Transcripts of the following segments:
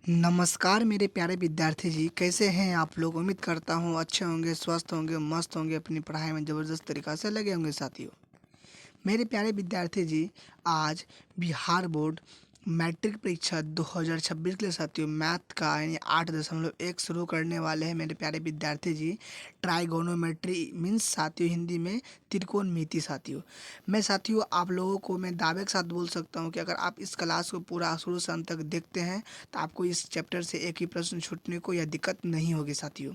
नमस्कार मेरे प्यारे विद्यार्थी जी, कैसे हैं आप लोग? उम्मीद करता हूँ अच्छे होंगे, स्वस्थ होंगे, मस्त होंगे, अपनी पढ़ाई में ज़बरदस्त तरीक़ा से लगे होंगे साथियों। मेरे प्यारे विद्यार्थी जी, आज बिहार बोर्ड मैट्रिक परीक्षा 2026 के लिए साथियों मैथ का यानी 8.1 शुरू करने वाले हैं मेरे प्यारे विद्यार्थी जी। ट्राइगोनोमेट्री मीन्स साथियों हिंदी में त्रिकोणमिति साथियों। मैं साथियों आप लोगों को मैं दावे के साथ बोल सकता हूँ कि अगर आप इस क्लास को पूरा शुरू से अंत तक देखते हैं तो आपको इस चैप्टर से एक ही प्रश्न छूटने को या दिक्कत नहीं होगी साथियों।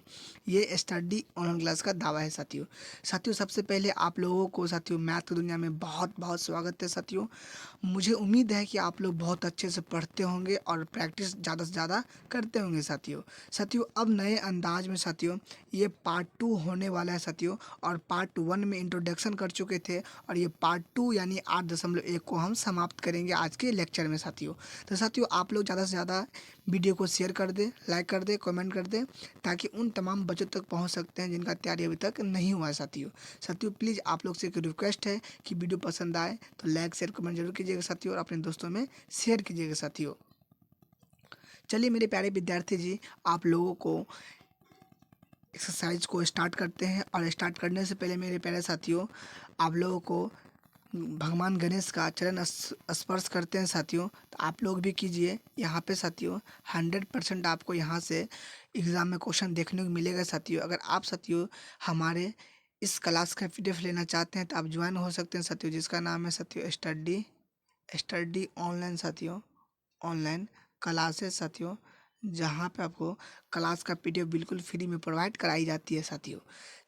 ये स्टडी ऑनलाइन क्लास का दावा है साथियों। साथियों सबसे पहले आप लोगों को साथियों मैथ की दुनिया में बहुत बहुत स्वागत है साथियों। मुझे उम्मीद है कि आप लोग बहुत अच्छे से पढ़ते होंगे और प्रैक्टिस ज़्यादा से ज़्यादा करते होंगे साथियों। साथियों अब नए अंदाज में साथियों ये पार्ट 2 होने वाला है साथियों। और पार्ट 1 में इंट्रोडक्शन कर चुके थे और ये पार्ट 2 यानी 8.1 को हम समाप्त करेंगे आज के लेक्चर में साथियों। तो साथियों आप लोग ज़्यादा से ज़्यादा वीडियो को शेयर कर दें, लाइक कर दें, कमेंट कर दें, ताकि उन तमाम बच्चों तक पहुंच सकते हैं जिनका तैयारी अभी तक नहीं हुआ है साथियों। साथियों प्लीज़ आप लोग से एक रिक्वेस्ट है कि वीडियो पसंद आए तो लाइक शेयर कमेंट जरूर कीजिएगा साथियों और अपने दोस्तों में शेयर कीजिएगा साथियों। चलिए मेरे प्यारे विद्यार्थी जी, आप लोगों को एक्सरसाइज को स्टार्ट करते हैं। और स्टार्ट करने से पहले मेरे प्यारे साथियों आप लोगों को भगवान गणेश का चरण स्पर्श करते हैं साथियों। तो आप लोग भी कीजिए यहाँ पे साथियों। 100% आपको यहाँ से एग्ज़ाम में क्वेश्चन देखने को मिलेगा साथियों। अगर आप साथियों हमारे इस क्लास का पीडीएफ लेना चाहते हैं तो आप ज्वाइन हो सकते हैं साथियों, जिसका नाम है साथियों स्टडी स्टडी ऑनलाइन साथियों। ऑनलाइन क्लासेस साथियों, जहाँ पे आपको क्लास का पीडीएफ बिल्कुल फ्री में प्रोवाइड कराई जाती है साथियों।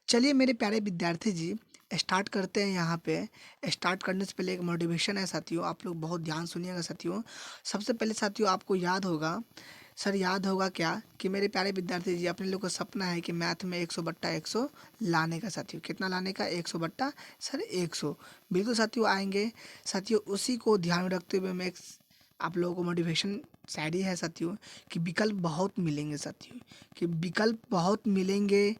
चलिए मेरे प्यारे विद्यार्थी जी स्टार्ट करते हैं। यहाँ पे स्टार्ट करने से पहले एक मोटिवेशन है साथियों, आप लोग बहुत ध्यान सुनिएगा साथियों। सबसे पहले साथियों आपको याद होगा, सर याद होगा क्या कि मेरे प्यारे विद्यार्थी जी अपने लोग का सपना है कि मैथ में 100/100 लाने का साथियों। कितना लाने का? 100 सर 100। बिल्कुल साथियों आएंगे साथियों। उसी को ध्यान में रखते हुए मैं आप लोगों को मोटिवेशन शायरी है साथियों कि विकल्प बहुत मिलेंगे साथियों, कि विकल्प बहुत मिलेंगे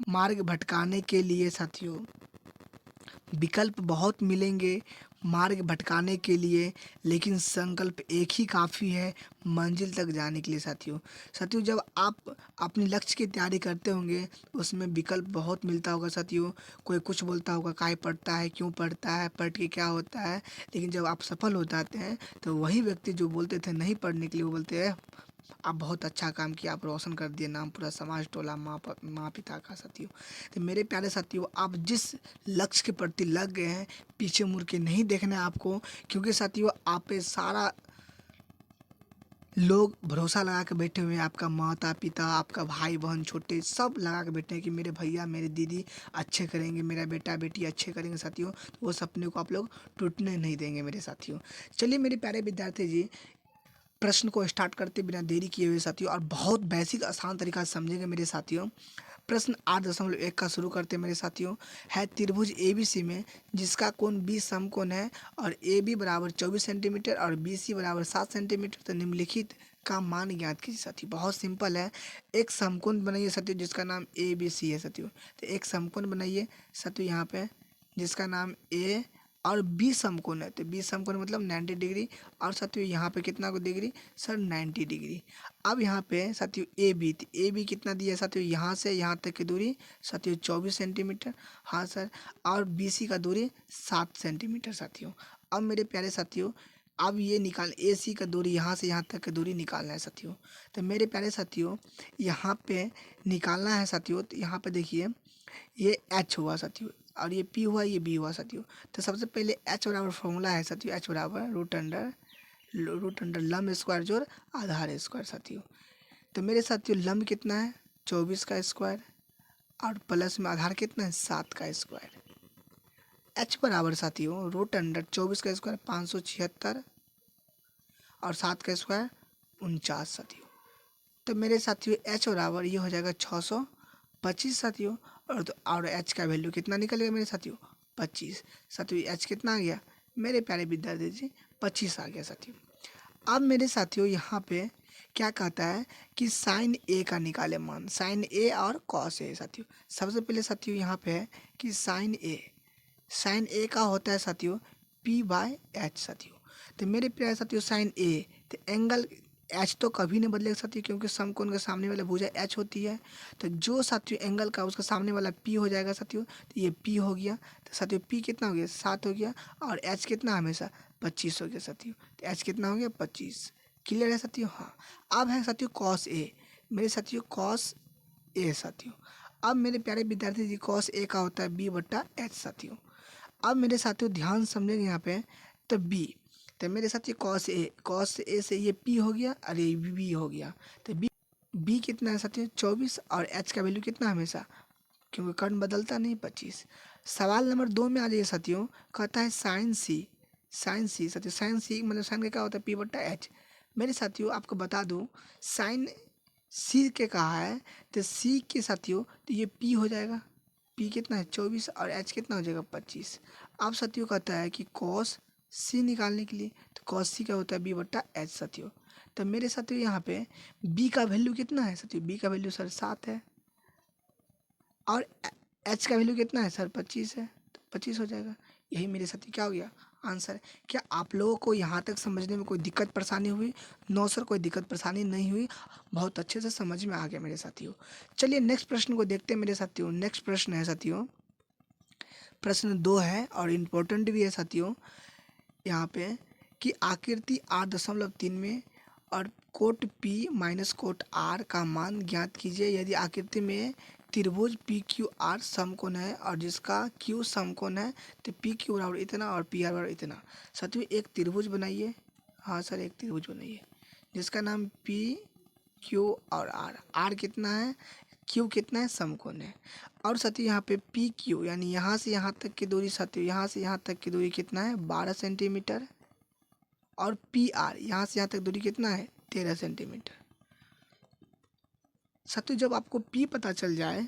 मार्ग भटकाने के लिए साथियों। विकल्प बहुत मिलेंगे मार्ग भटकाने के लिए, लेकिन संकल्प एक ही काफ़ी है मंजिल तक जाने के लिए साथियों। साथियों जब आप अपने लक्ष्य की तैयारी करते होंगे उसमें विकल्प बहुत मिलता होगा साथियों। कोई कुछ बोलता होगा काहे पढ़ता है, क्यों पढ़ता है, पढ़ के क्या होता है। लेकिन जब आप सफल हो जाते हैं तो वही व्यक्ति जो बोलते थे नहीं पढ़ने के लिए, वो बोलते हैं आप बहुत अच्छा काम किया, आप रोशन कर दिए नाम पूरा समाज टोला माँ पिता का साथियों। तो मेरे प्यारे साथियों आप जिस लक्ष्य के प्रति लग गए हैं पीछे मुड़ के नहीं देखना है आपको, क्योंकि साथियों आप पे सारा लोग भरोसा लगा के बैठे हुए हैं। आपका माता पिता, आपका भाई बहन छोटे सब लगा के बैठे हैं कि मेरे भैया मेरे दीदी अच्छे करेंगे, मेरा बेटा बेटी अच्छे करेंगे साथियों। तो वो सपने को आप लोग टूटने नहीं देंगे मेरे साथियों। चलिए मेरे प्यारे विद्यार्थी जी प्रश्न को स्टार्ट करते बिना देरी किए हुए साथियों, और बहुत बेसिक आसान तरीका से समझेंगे मेरे साथियों। प्रश्न 8.1 का शुरू करते हैं मेरे साथियों। है त्रिभुज एबीसी में जिसका कोण 20 समकोण है और ए बी बराबर 24 सेंटीमीटर और बी सी बराबर 7 सेंटीमीटर, तो निम्नलिखित का मान ज्ञात कीजिए साथियों। बहुत सिंपल है। एक समकोण बनाइए साथियों जिसका नाम ए बी सी है साथियों। तो एक समकोण बनाइए साथियों यहाँ पे जिसका नाम ए और बी समकोण है। तो बी समकोण मतलब 90 डिग्री। और साथियों यहाँ पे कितना को डिग्री? Sir 90 degree. अब यहाँ पे साथियों ए बी, तो ए बी कितना दिया साथियों? यहाँ से यहाँ तक की दूरी साथियों 24 सेंटीमीटर। हाँ सर। और बी सी का दूरी 7 सेंटीमीटर साथियों। अब मेरे प्यारे साथियों अब ये निकाल ए सी का दूरी यहाँ से यहाँ तक की दूरी निकालना है साथियों। तो मेरे प्यारे साथियों यहाँ पे निकालना है साथियों। तो यहाँ पे देखिए ये एच हुआ साथियों और ये पी हुआ, ये बी हुआ साथियों। तो सबसे पहले एच बराबर फॉर्मूला है साथियों, एच बराबर रूट अंडर लंब स्क्वायर जोड़ आधार स्क्वायर साथियों। तो मेरे साथियों लंब कितना है? 24 का स्क्वायर और प्लस में आधार कितना है? 7 का स्क्वायर। एच बराबर साथियों रूट अंडर 24 का स्क्वायर 576 और 7 का स्क्वायर 49 साथियों। तो मेरे साथियों एच बराबर ये हो जाएगा 625 साथियों। और एच का वैल्यू कितना निकलेगा मेरे साथियों? 25 साथियों। एच कितना आ गया मेरे प्यारे विद्यार्थी जी? 25 आ गया साथियों। अब मेरे साथियों यहाँ पे क्या कहता है कि साइन ए का निकाले मान, साइन ए और कॉस ए साथियों। सबसे पहले साथियों यहाँ पे है कि साइन ए का होता है साथियों P/H साथियों। तो मेरे प्यारे साथियों साइन ए, तो एच तो कभी नहीं बदलेगा साथियों, क्योंकि समकोण के सामने वाला भुजा एच होती है। तो जो साथियों एंगल का उसका सामने वाला पी हो जाएगा साथियों, तो ये पी हो गया। तो साथियों पी कितना हो गया, 7 हो गया। और एच कितना हमेशा 25 हो गया साथियों। तो एच कितना हो गया, 25। क्लियर है साथियों? हाँ। अब है साथियों कॉस ए। मेरे साथियों कॉस ए साथियों। अब मेरे प्यारे विद्यार्थी जी, कॉस ए का होता है बी बट्टा एच साथियों। अब मेरे साथियों ध्यान समझेंगे यहाँ पे। तो बी, तो मेरे साथियों कॉस ए से ये पी हो गया और ये बी हो गया। तो बी कितना है साथियों, 24। और एच का वैल्यू कितना हमेशा, क्योंकि कर्ण बदलता नहीं, 25। सवाल नंबर 2 में आ जाइए साथियों। कहता है साइन सी। साइन सी साथियों, साइन सी मतलब साइन का क्या होता है, पी बट्टा एच। मेरे साथियों आपको बता दूं, साइन सी के कहा है, तो सी के साथियों तो ये पी हो जाएगा। पी कितना है, 24। और एच कितना हो जाएगा, 25। अब साथियों कहता है कि कॉस सी निकालने के लिए, तो कॉस सी का होता है बी बट्टा एच साथियों। तो मेरे साथियों यहाँ पे बी का वैल्यू कितना है साथियों, बी का वैल्यू सर 7 है। और एच का वैल्यू कितना है सर, 25 है। तो 25 हो जाएगा। यही मेरे साथियों क्या हो गया, आंसर है। क्या आप लोगों को यहाँ तक समझने में कोई दिक्कत परेशानी हुई? नो सर, कोई दिक्कत परेशानी नहीं हुई, बहुत अच्छे से समझ में आ गया मेरे साथियों। चलिए नेक्स्ट प्रश्न को देखते हैं मेरे साथियों। नेक्स्ट प्रश्न है साथियों, प्रश्न 2 है और इम्पोर्टेंट भी है साथियों। यहाँ पे कि आकृति 8.3 में और quote P minus quote R का मान ज्ञात कीजिए यदि आकृति में त्रिभुज PQR समकोण है और जिसका Q समकोण है, तो PQ बराबर इतना और PR बराबर इतना। साथियों एक त्रिभुज बनाइए। हाँ सर, एक त्रिभुज बनाइए जिसका नाम PQ और R कितना है, Q कितना है, समकोण है। और साथियों यहाँ पे PQ यानी यहाँ से यहाँ तक की दूरी, साथियों यहाँ से यहाँ तक की दूरी कितना है, 12 सेंटीमीटर। और PR यहाँ से यहाँ तक दूरी कितना है, 13 सेंटीमीटर। साथियों जब आपको P पता चल जाए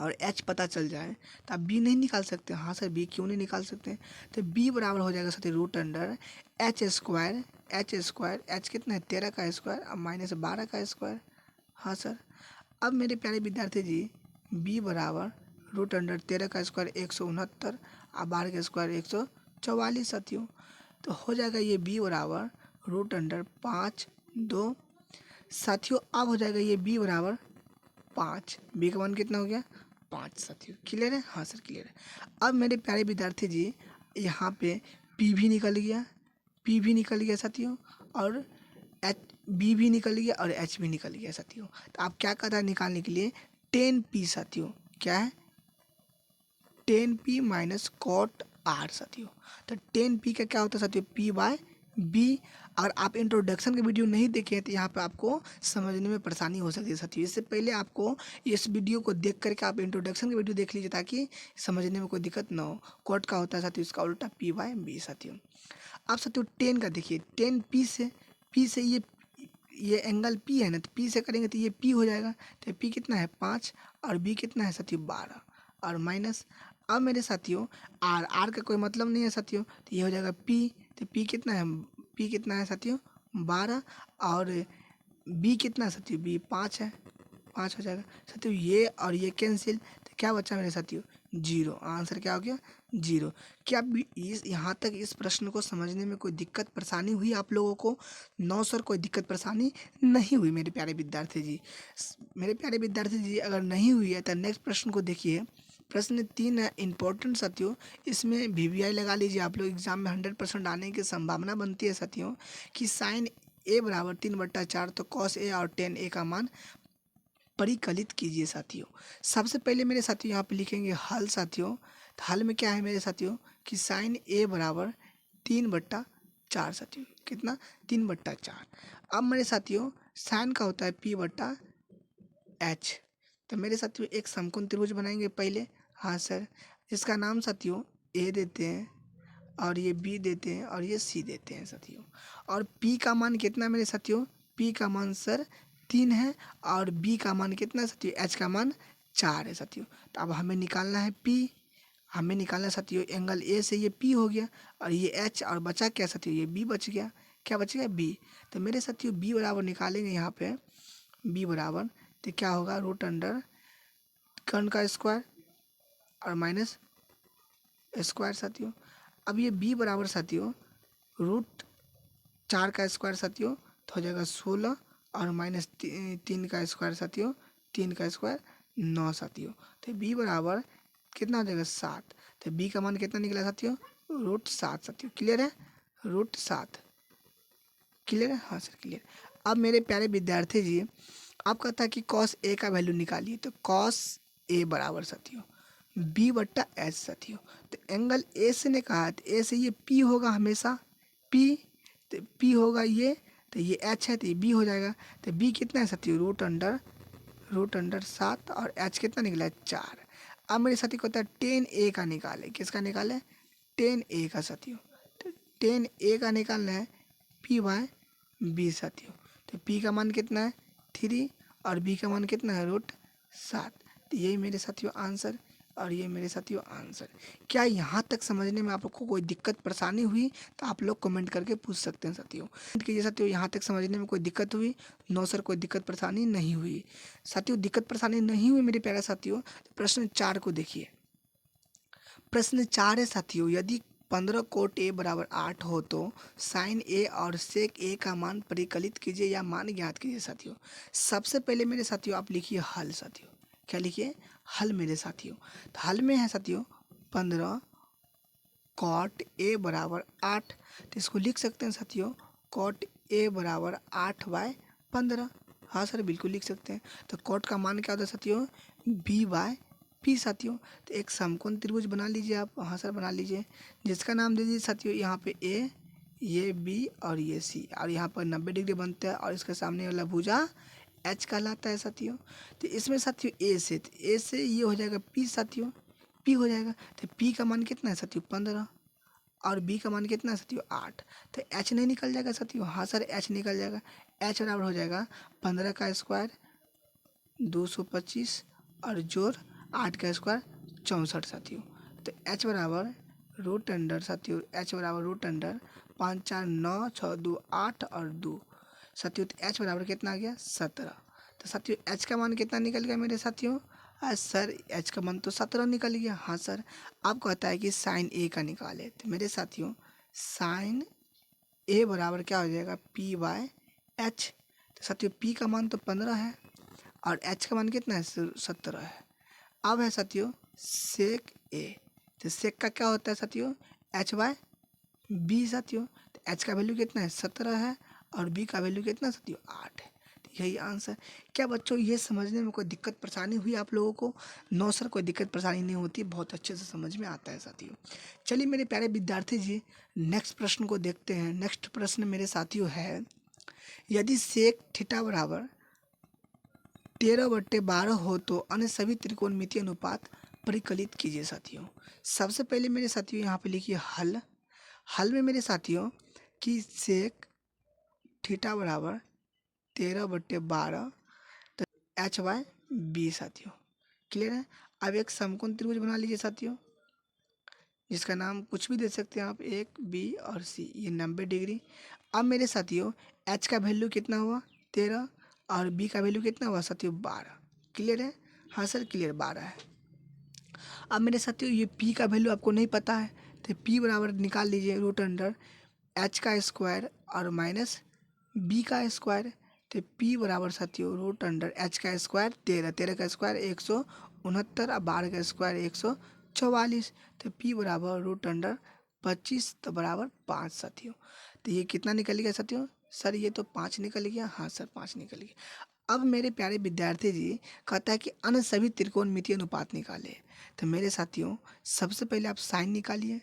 और H पता चल जाए तो आप B नहीं निकाल सकते? हाँ सर, B क्यों नहीं निकाल सकते? तो B बराबर हो जाएगा साथियों root under H square. H कितना है, 13 का स्क्वायर और माइनस 12 का स्क्वायर। हाँ सर। अब मेरे प्यारे विद्यार्थी जी, B बराबर रूट अंडर 13 का स्क्वायर 169 और 12 का स्क्वायर 144 साथियों। तो हो जाएगा ये B बराबर रूट अंडर 5/2 साथियों। अब हो जाएगा ये B बराबर 5। B का मान कितना हो गया, 5 साथियों। क्लियर है? हाँ सर क्लियर है। अब मेरे प्यारे विद्यार्थी जी यहाँ पे P भी निकल गया साथियों, और B भी निकल गया और H भी निकल गया साथियों। तो आप क्या करना है निकालने के लिए, 10P साथियों। क्या है, 10P माइनस कॉट R साथियों। तो 10P का क्या होता है साथियों, P/B। अगर आप इंट्रोडक्शन के वीडियो नहीं देखे हैं तो यहाँ पे आपको समझने में परेशानी हो सकती है साथियों। इससे पहले आपको इस वीडियो को देख करके आप इंट्रोडक्शन के वीडियो देख लीजिए ताकि समझने में कोई दिक्कत ना हो। कॉट का होता है साथियों इसका उल्टा P/B साथियों। अब साथियों 10 का देखिए, 10P से ये एंगल P है ना, तो P से करेंगे तो ये P हो जाएगा। तो P कितना है, 5। और B कितना है साथियों, 12 और माइनस। अब मेरे साथियों R का कोई मतलब नहीं है साथियों, तो ये हो जाएगा P। तो P कितना है साथियों, 12। और B कितना है साथियों, B 5 है, 5 हो जाएगा साथियों। ये और ये कैंसिल, तो क्या बचा मेरे साथियों, 0। आंसर क्या हो गया, 0। क्या इस यहाँ तक इस प्रश्न को समझने में कोई दिक्कत परेशानी हुई आप लोगों को? नो सर, कोई दिक्कत परेशानी नहीं हुई मेरे प्यारे विद्यार्थी जी। मेरे प्यारे विद्यार्थी जी अगर नहीं हुई है तो नेक्स्ट प्रश्न को देखिए। प्रश्न 3 है इंपॉर्टेंट साथियों। इसमें VVI लगा लीजिए आप लोग, एग्जाम में 100% आने की संभावना बनती है साथियों। कि साइन A बराबर 3/4, तो कॉस A और टेन A का मान परिकलित कीजिए साथियों। सबसे पहले मेरे साथियों यहाँ पे लिखेंगे हल साथियों। तो हल में क्या है मेरे साथियों कि साइन A बराबर 3/4 साथियों। कितना, 3/4। अब मेरे साथियों साइन का होता है P/H। तो मेरे साथियों एक समकोण त्रिभुज बनाएंगे पहले। हाँ सर, इसका नाम साथियों A देते हैं और ये B देते हैं और ये C देते हैं साथियों। और P का मान कितना है मेरे साथियों, P का मान सर 3 है और B का मान कितना है साथियों, H का मान 4 है साथियों। तो अब हमें निकालना है P। हमें निकालना है साथियों एंगल A से, ये P हो गया और ये H, और बचा क्या साथियों, ये B बच गया। क्या बच गया, B। तो मेरे साथियों B बराबर निकालेंगे यहाँ पे, B बराबर तो क्या होगा, रूट अंडर कर्ण का स्क्वायर और माइनस स्क्वायर साथियों। अब ये B बराबर साथियों रूट 4 का स्क्वायर साथियों। तो हो जाएगा 16 और माइनस 3 का स्क्वायर साथियों, 3 का स्क्वायर 9 साथियों। तो बी बराबर कितना हो जाएगा 7। तो बी का मान कितना निकला साथियों, √7 साथियों। क्लियर है, √7। क्लियर है, हाँ सर क्लियर। अब मेरे प्यारे विद्यार्थी जी, आप कहता है कि कॉस ए का वैल्यू निकालिए। तो कॉस ए बराबर साथियों B/H साथियों। तो एंगल ए से ने कहा, तो ए से ये पी होगा हमेशा, पी, तो पी होगा ये, तो ये एच है तो ये बी हो जाएगा। तो बी कितना है साथियों, √अंडर 7 और एच कितना निकला है 4। अब मेरे साथी को होता है टेन ए का निकाले। किसका निकाले, टेन ए का साथियों। तो टेन ए का निकालना है P/B साथियों। तो P का मान कितना है 3 और B का मान कितना है √7। तो यही मेरे साथियों आंसर और ये मेरे साथियों आंसर। क्या यहाँ तक समझने में आप लोग को कोई दिक्कत परेशानी हुई तो आप लोग कमेंट करके पूछ सकते हैं साथियों। कमेंट कीजिए साथियों, यहाँ तक समझने में कोई दिक्कत हुई? नो सर कोई दिक्कत परेशानी नहीं हुई साथियों। दिक्कत परेशानी नहीं हुई मेरे प्यारे साथियों। तो प्रश्न 4 को देखिए। प्रश्न 4 है साथियों, यदि 15 कोट ए बराबर 8 हो तो साइन ए और सेक ए का मान परिकलित कीजिए या मान ज्ञात कीजिए साथियों। सबसे पहले मेरे साथियों आप लिखिए हल साथियों। क्या लिखिए, हल मेरे साथियों। तो हल में है साथियों 15 कॉट ए बराबर 8। तो इसको लिख सकते हैं साथियों, कॉट ए बराबर 8/15। हाँ सर बिल्कुल लिख सकते हैं। तो कॉट का मान क्या होता है साथियों, B/P साथियों। तो एक समकोण त्रिभुज बना लीजिए आप। हाँ सर बना लीजिए, जिसका नाम दे दीजिए साथियों यहाँ पे ए, ये बी और ये सी, और यहाँ पर 90 डिग्री बनता है और इसके सामने वाला भुजा एच कहलाता है साथियों। तो इसमें साथियों ए से, तो ए से ये हो जाएगा पी साथियों, पी हो जाएगा। तो पी का मान कितना है साथियों 15 और बी का मान कितना है साथियों 8। तो एच नहीं निकल जाएगा साथियों? हाँ सर एच निकल जाएगा। एच बराबर हो जाएगा 15 का स्क्वायर 225 और जोड़ 8 का स्क्वायर 64 साथियों। तो एच बराबर √अंडर साथियों, एच बराबर √अंडर 5 4 9 6 2 8 और 2 साथियों। तो एच बराबर कितना आ गया 17। तो साथियों एच का मान कितना निकल गया मेरे साथियों? सर एच का मान तो 17 निकल गया। हाँ सर। अब कहता है कि साइन ए का निकाले। तो मेरे साथियों साइन ए बराबर क्या हो जाएगा P/H। तो साथियों पी का मान तो 15 है और एच का मान कितना है 17 है। अब है साथियों सेक ए। तो सेक का क्या होता है साथियों, H/B साथियों। तो एच का वैल्यू कितना है 17 है और बी का वैल्यू कितना है साथियों 8 है। तो यही आंसर। क्या बच्चों ये समझने में कोई दिक्कत परेशानी हुई आप लोगों को? नो सर कोई दिक्कत परेशानी नहीं होती, बहुत अच्छे से समझ में आता है साथियों। चलिए मेरे प्यारे विद्यार्थी जी नेक्स्ट प्रश्न को देखते हैं। नेक्स्ट प्रश्न मेरे साथियों है, यदि सेक थीटा बराबर 13/12 हो तो अन्य सभी त्रिकोणमितीय अनुपात परिकलित कीजिए साथियों। सबसे पहले मेरे साथियों यहाँ पे लिखिए हल। हल में मेरे साथियों कि सेक थीटा बराबर 13/12 तो H/B साथियों। क्लियर है। अब एक समकोण त्रिभुज बना लीजिए साथियों, जिसका नाम कुछ भी दे सकते हैं आप, एक बी और सी, ये 90 डिग्री। अब मेरे साथियों एच का वैल्यू कितना हुआ 13 और बी का वैल्यू कितना हुआ साथियों 12। क्लियर है, हाँ सर क्लियर 12 है। अब मेरे साथियों ये पी का वैल्यू आपको नहीं पता है, तो पी बराबर निकाल लीजिए √अंडर एच का स्क्वायर और माइनस बी का स्क्वायर। तो पी बराबर साथियों √अंडर एच का स्क्वायर 13, 13 का स्क्वायर 169 और 12 का स्क्वायर 144। तो पी बराबर √अंडर 25 तो बराबर 5 साथियों। तो ये कितना निकल गया साथियों? सर ये तो 5 निकल गया। हाँ सर 5 निकल गया। अब मेरे प्यारे विद्यार्थी जी कहता है कि अन्य सभी त्रिकोणमितीय अनुपात निकाले। तो मेरे साथियों सबसे पहले आप साइन निकालिए।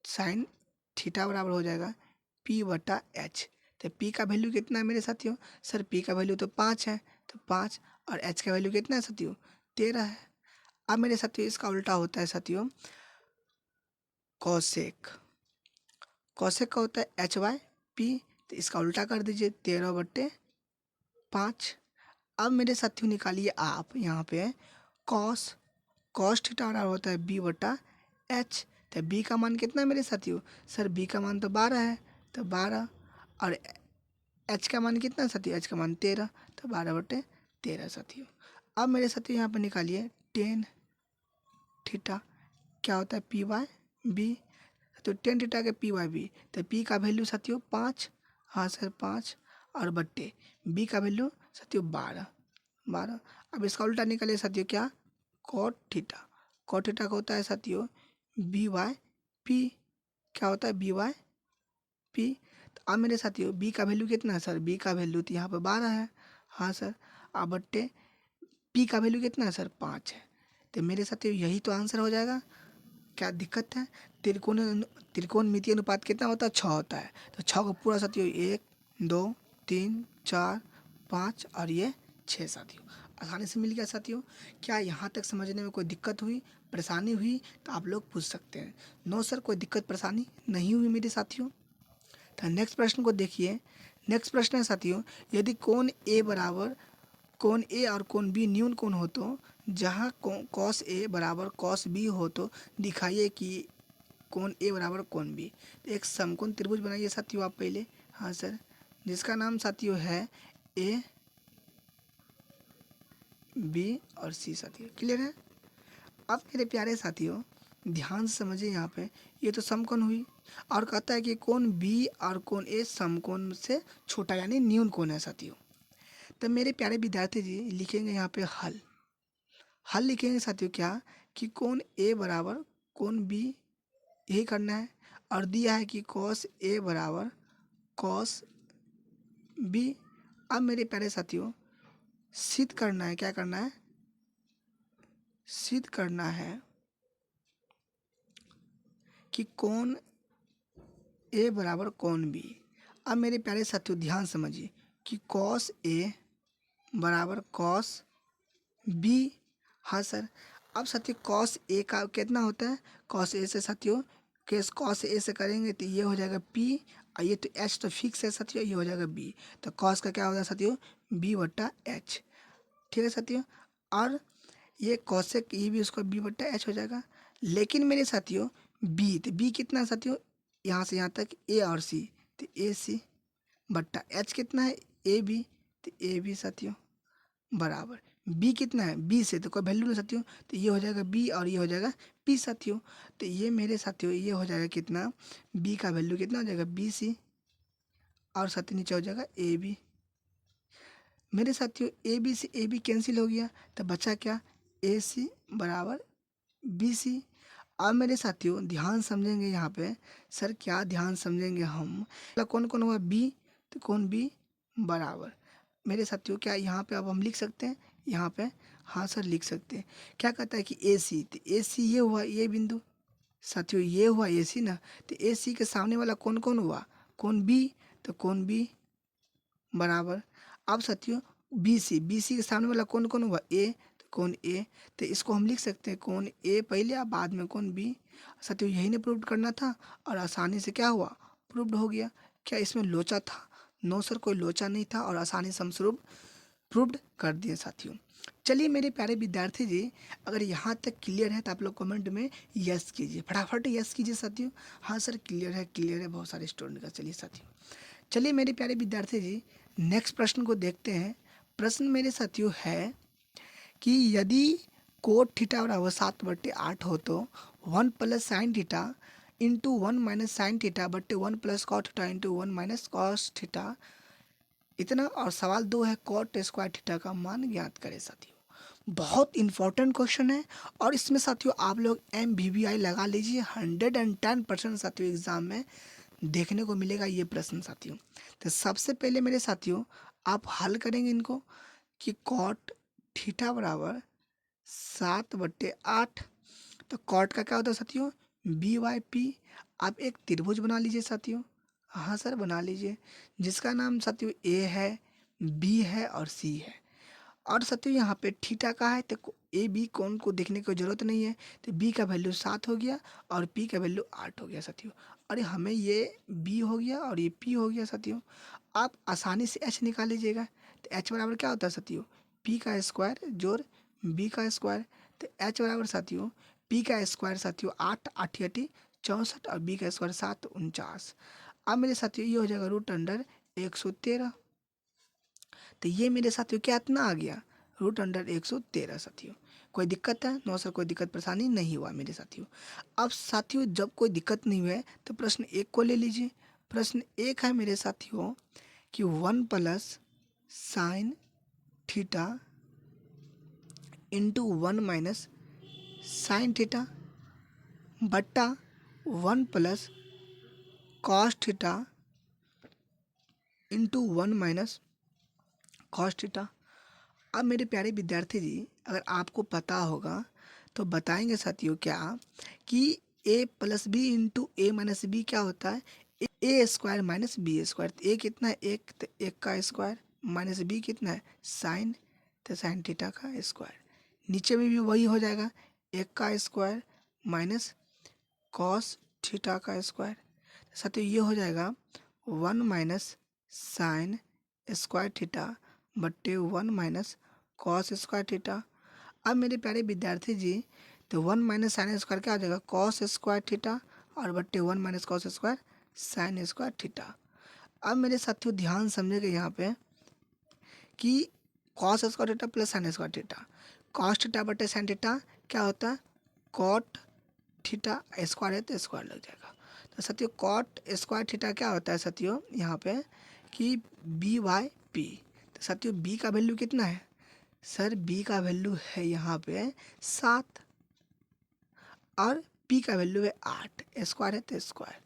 साइन थीटा बराबर हो जाएगा P/H। तो P का वैल्यू कितना है मेरे साथियों? सर P का वैल्यू तो 5 है, तो 5 और H का वैल्यू कितना है साथियों 13 है। अब मेरे साथियों इसका उल्टा होता है साथियों कॉसेक। कॉसेक का होता है H/P। तो इसका उल्टा कर दीजिए 13/5। अब मेरे साथियों निकालिए आप यहाँ पे कॉस। कॉस थीटा बराबर होता है B/H। तो बी का मान कितना है मेरे साथियों? सर बी का मान तो 12 है, तो 12 और एच का मान कितना है साथियों? एच का मान 13, तो 12/13 साथियों। अब मेरे साथियों यहाँ पर निकालिए टेन थीटा क्या होता है P/B। तो टेन थीटा के P/B, तो P का वैल्यू साथियों 5। हाँ सर 5 और बट्टे बी का वैल्यू साथियों 12। अब इसका उल्टा निकले साथियों क्या, कॉट थीटा। कॉट थीटा का होता है साथियों बी वाई पी। क्या होता है, बी वाई पी। तो अब मेरे साथियों बी का वैल्यू कितना है सर, बी का वैल्यू तो यहाँ पे 12 है। हाँ सर। अब बट्टे पी का वैल्यू कितना है सर, 5 है। तो मेरे साथियों यही तो आंसर हो जाएगा। क्या दिक्कत है, त्रिकोणमितीय अनुपात कितना होता है, 6 होता है। तो 6 को पूरा साथियों 1 2 3 4 5 और ये 6 साथियों आसानी से मिल गया साथियों। क्या यहाँ तक समझने में कोई दिक्कत हुई, परेशानी हुई तो आप लोग पूछ सकते हैं। नो सर कोई दिक्कत परेशानी नहीं हुई मेरे साथियों। तो नेक्स्ट प्रश्न को देखिए। नेक्स्ट प्रश्न है साथियों, यदि कोण ए बराबर कोण ए और कोण बी न्यून कोण हो तो जहाँ कॉस ए बराबर कॉस बी हो तो दिखाइए कि कोण ए बराबर कोण बी। तो एक समकोण त्रिभुज बनाइए साथियों आप पहले। हाँ सर, जिसका नाम साथियों है ए बी और सी साथियों। क्लियर है। अब मेरे प्यारे साथियों ध्यान से समझिए, यहाँ पे ये तो समकोण हुई और कहता है कि कोण बी और कोण ए समकोण से छोटा यानी न्यून कोण है साथियों। तो मेरे प्यारे विद्यार्थी जी लिखेंगे यहाँ पे हल। हल लिखेंगे साथियों क्या, कि कोण ए बराबर कोण बी, यही करना है। और दिया है कि कॉस ए बराबर कॉस बी। अब मेरे प्यारे साथियों सिद्ध करना है, क्या करना है, सिद्ध करना है कि कोण ए बराबर कोण बी। अब मेरे प्यारे साथियों ध्यान समझिए कि कॉस ए बराबर कॉस बी। हाँ सर। अब साथियों कॉस ए का कितना होता है, कॉस ए से साथियों केस कॉस ए से करेंगे तो ये हो जाएगा पी और ये तो एच तो फिक्स है साथियों, ये हो जाएगा बी। तो कॉस का क्या हो जाएगा साथियों, बी बट्टा एच। ठीक है साथियों। और ये कॉसेक ये भी उसका बी बट्टा एच हो जाएगा। लेकिन मेरे साथियों बी, तो बी कितना है साथियों, यहाँ से यहाँ तक ए और सी, तो ए सी बट्टा एच कितना है ए बी, तो ए बी साथियों बराबर बी कितना है, बी से तो कोई वैल्यू नहीं साथियों, तो ये हो जाएगा बी और ये हो जाएगा पी साथियों। तो ये मेरे साथियों ये हो जाएगा कितना, बी का वैल्यू कितना हो जाएगा बी सी और साथ नीचे हो जाएगा ए बी। मेरे साथियों ए बी कैंसिल हो गया तो बचा क्या, ए सी बराबर बी सी। अब मेरे साथियों ध्यान समझेंगे यहाँ पे, सर क्या ध्यान समझेंगे हम, कौन कौन हुआ बी, तो कौन बी बराबर मेरे साथियों क्या यहाँ पे अब हम लिख सकते हैं यहाँ पे। हाँ सर लिख सकते हैं। क्या कहता है कि ए सी, तो ए सी ये हुआ ये बिंदु साथियों, ये हुआ ए सी ना। तो ए सी के सामने वाला कौन कौन हुआ, कौन बी, तो कौन बी बराबर। अब साथियों बी सी के सामने वाला कौन कौन हुआ ए, तो कौन ए। तो इसको हम लिख सकते हैं कौन ए पहले और बाद में कौन बी। साथियों यही ने प्रूव करना था और आसानी से क्या हुआ, प्रूव्ड हो गया। क्या इसमें लोचा था, नो सर कोई लोचा नहीं था और आसानी से हम स्वरूप प्रूव्ड कर दिए साथियों। चलिए मेरे प्यारे विद्यार्थी जी, अगर यहाँ तक क्लियर है तो आप लोग कमेंट में यस कीजिए, फटाफट यस कीजिए साथियों। हाँ सर क्लियर है बहुत सारे स्टूडेंट का। चलिए साथियों, चलिए मेरे प्यारे विद्यार्थी जी नेक्स्ट प्रश्न को देखते हैं। प्रश्न मेरे साथियों है कि यदि कोट थीटा बराबर 7/8 हो तो 1 plus sine theta into 1 minus sine theta बट्टे 1 plus cot theta into 1 minus cos theta इतना। और सवाल 2 है कॉट स्क्वायर थीटा का मान ज्ञात करें साथियों। बहुत इंपॉर्टेंट क्वेश्चन है और इसमें साथियों आप लोग MVVI लगा लीजिए, 110% साथियों एग्जाम में देखने को मिलेगा ये प्रश्न साथियों। तो सबसे पहले मेरे साथियों आप हल करेंगे इनको कि कॉट थीटा बराबर 7/8। तो कॉट का क्या होता है साथियों, बी वाई पी। आप एक त्रिभुज बना लीजिए साथियों। हाँ सर बना लीजिए, जिसका नाम साथियों ए है बी है और सी है। और साथियों यहाँ पे थीटा का है तो ए बी कोण को देखने की जरूरत नहीं है। तो बी का वैल्यू 7 हो गया और पी का वैल्यू 8 हो गया साथियों। अरे हमें ये बी हो गया और ये पी हो गया साथियों। आप आसानी से एच निकाल लीजिएगा। तो एच बराबर क्या होता है साथियों, पी का स्क्वायर जोड़ बी का स्क्वायर। तो एच बराबर साथियों पी का स्क्वायर साथियों 8 8 8 64 और बी का स्क्वायर 7 49। अब मेरे साथियों ये हो जाएगा √113। तो ये मेरे साथियों क्या इतना आ गया, √113 साथियों। कोई दिक्कत है, नो सर कोई दिक्कत परेशानी नहीं हुआ मेरे साथियों। अब साथियों जब कोई दिक्कत नहीं हुआ है तो प्रश्न 1 को ले लीजिए। प्रश्न 1 है मेरे साथियों कि 1 plus sine theta into 1 minus sine theta बट्टा 1 plus cos theta into 1 minus cos theta. अब मेरे प्यारे विद्यार्थी जी, अगर आपको पता होगा तो बताएंगे साथियों क्या कि ए प्लस बी इंटू ए माइनस बी क्या होता है, ए स्क्वायर माइनस बी स्क्वायर। ए कितना है, एक, तो एक का स्क्वायर, माइनस बी कितना है साइन, तो साइन थीटा का स्क्वायर। नीचे में भी वही हो जाएगा, एक का स्क्वायर माइनस कॉस थीटा का स्क्वायर। साथियों ये हो जाएगा 1 माइनस साइन स्क्वायर थीटा बट्टे 1 माइनस कॉस स्क्वायर थीटा। अब मेरे प्यारे विद्यार्थी जी, तो 1 माइनस साइन स्क्वायर क्या हो जाएगा, कॉस स्क्वायर थीटा और बट्टे 1 minus cos square sine square theta. अब मेरे साथियों ध्यान समझेंगे यहाँ पे कि cos square theta plus sine square theta, cos theta बटे साइन थीटा क्या होता है, कॉट थीटा स्क्वायर है तो स्क्वायर लग जाएगा। तो साथियों कॉट स्क्वायर थीटा क्या होता है साथियों यहाँ पे कि बी बाई पी। तो साथियों बी का वैल्यू कितना है सर, बी का वैल्यू है यहाँ पे 7 और पी का वैल्यू है 8, स्क्वायर है तो स्क्वायर।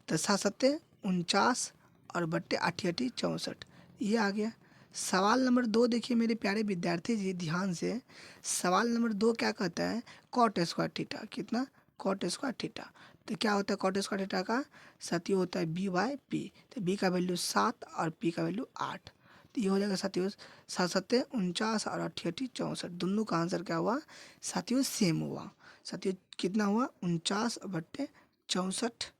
तो 7 सत्ते 49 और बट्टे 8 8 64, ये आ गया। सवाल नंबर 2 देखिए मेरे प्यारे विद्यार्थी जी ध्यान से, सवाल नंबर 2 क्या कहता है, कॉट स्क्वायर थीटा कितना, कॉट स्क्वायर थीटा। तो क्या होता है कॉट स्क्वायर थीटा का, साथियों होता है बी बाई पी। तो बी का वैल्यू 7 और पी का वैल्यू 8, तो ये हो जाएगा साथियों 7 सत्ते 49 और 8 8 64। दोनों का आंसर क्या हुआ साथियों, सेम हुआ। साथियों कितना हुआ 49 बट्टे 64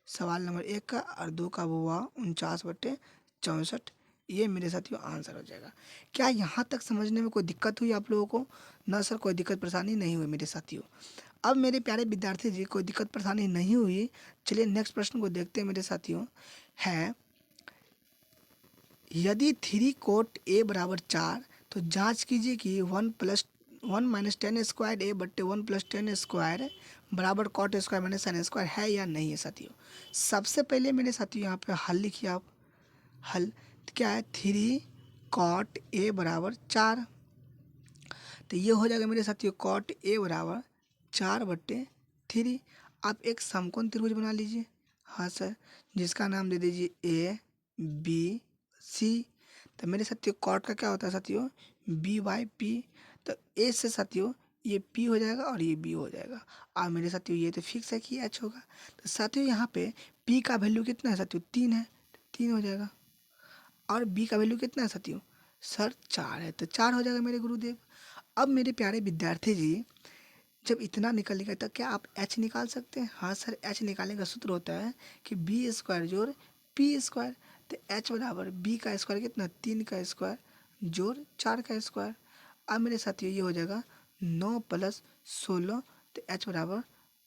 सवाल नंबर 1 का, और 2 का वो हुआ 49 बट्टे 64। ये मेरे साथियों आंसर हो जाएगा। क्या यहाँ तक समझने में कोई दिक्कत हुई आप लोगों को? ना सर कोई दिक्कत परेशानी नहीं हुई मेरे साथियों। अब मेरे प्यारे विद्यार्थी जी कोई दिक्कत परेशानी नहीं हुई, चलिए नेक्स्ट प्रश्न को देखते हैं मेरे साथियों। है यदि 3 कोट ए बराबर 4 तो जांच कीजिए कि 1 माइनस 10 स्क्वायर ए बट्टे 1 प्लस 10 स्क्वायर बराबर cot square minus sine square है या नहीं है साथियों। सबसे पहले मेरे साथियों यहाँ पे हल लिखिए आप। हल तो क्या है, 3 कॉट ए बराबर 4, तो ये हो जाएगा मेरे साथियों कॉट ए बराबर 4 बट्टे 3। आप एक समकोण त्रिभुज बना लीजिए, हाँ सर, जिसका नाम दे दीजिए ए बी सी। तो मेरे साथियों कॉट का क्या होता है साथियों, बी बाई पी। तो ए से साथियों ये पी हो जाएगा और ये बी हो जाएगा। और मेरे साथियों ये तो फिक्स है कि एच होगा। तो साथियों यहाँ पे पी का वैल्यू कितना है साथियों, 3 है, 3 हो जाएगा। और बी का वैल्यू कितना है साथियों, सर 4 है, तो 4 हो जाएगा मेरे गुरुदेव। अब मेरे प्यारे विद्यार्थी जी जब इतना निकल गया तो क्या आप एच निकाल सकते हैं? हाँ सर, एच निकालने का सूत्र होता है कि बी स्क्वायर जोड़ पी स्क्वायर। तो एच बराबर बी का स्क्वायर कितना, 3 का स्क्वायर जोड़ 4 का स्क्वायर। अब मेरे साथियों ये हो जाएगा 9 प्लस 16, तो एच बराबर